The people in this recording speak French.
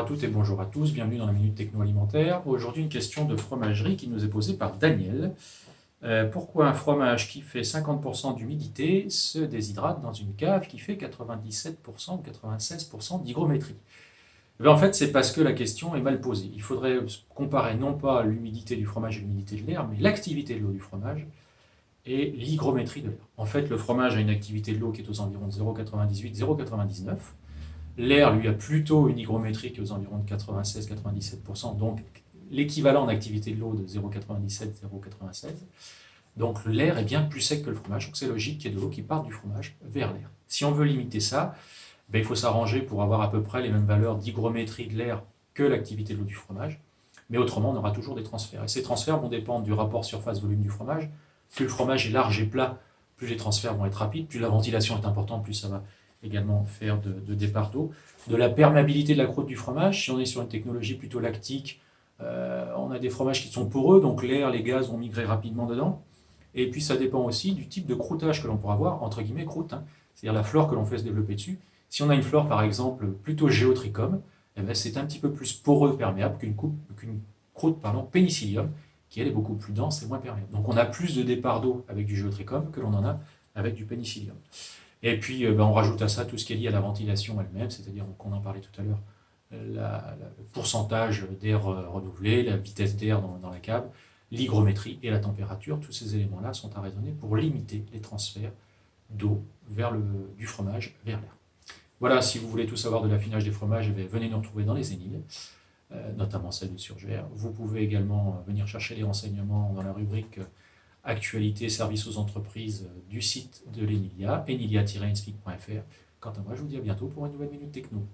à toutes et bonjour à tous, bienvenue dans la Minute Techno Alimentaire. Aujourd'hui, une question de fromagerie qui nous est posée par Daniel. Pourquoi un fromage qui fait 50% d'humidité se déshydrate dans une cave qui fait 97% ou 96% d'hygrométrie? En fait, c'est parce que la question est mal posée. Il faudrait comparer non pas l'humidité du fromage et l'humidité de l'air, mais l'activité de l'eau du fromage et l'hygrométrie de l'air. En fait, le fromage a une activité de l'eau qui est aux environs de 0,98-0,99. L'air, lui, a plutôt une hygrométrie qui est aux environs de 96-97%, donc l'équivalent d'activité de l'eau de 0,97-0,96. Donc l'air est bien plus sec que le fromage, donc c'est logique qu'il y ait de l'eau qui parte du fromage vers l'air. Si on veut limiter ça, il faut s'arranger pour avoir à peu près les mêmes valeurs d'hygrométrie de l'air que l'activité de l'eau du fromage, mais autrement on aura toujours des transferts. Et ces transferts vont dépendre du rapport surface-volume du fromage. Plus le fromage est large et plat, plus les transferts vont être rapides, plus la ventilation est importante, plus ça va également faire de départ d'eau. De la perméabilité de la croûte du fromage, si on est sur une technologie plutôt lactique, on a des fromages qui sont poreux, donc l'air, les gaz vont migrer rapidement dedans. Et puis ça dépend aussi du type de croûtage que l'on pourra avoir, entre guillemets croûte, c'est-à-dire la flore que l'on fait se développer dessus. Si on a une flore par exemple plutôt géotrichum, c'est un petit peu plus poreux perméable qu'une croûte pénicillium, qui elle est beaucoup plus dense et moins perméable. Donc on a plus de départ d'eau avec du géotrichum que l'on en a avec du pénicillium. Et puis on rajoute à ça tout ce qui est lié à la ventilation elle-même, c'est-à-dire qu'on en parlait tout à l'heure, le pourcentage d'air renouvelé, la vitesse d'air dans la cave, l'hygrométrie et la température. Tous ces éléments-là sont à raisonner pour limiter les transferts d'eau du fromage vers l'air. Voilà, si vous voulez tout savoir de l'affinage des fromages, venez nous retrouver dans les Énil, notamment celle de Surgère. Vous pouvez également venir chercher les renseignements dans la rubrique Actualité, services aux entreprises du site de l'Enilia, enilia-inspeak.fr. Quant à moi, je vous dis à bientôt pour une nouvelle Minute Techno.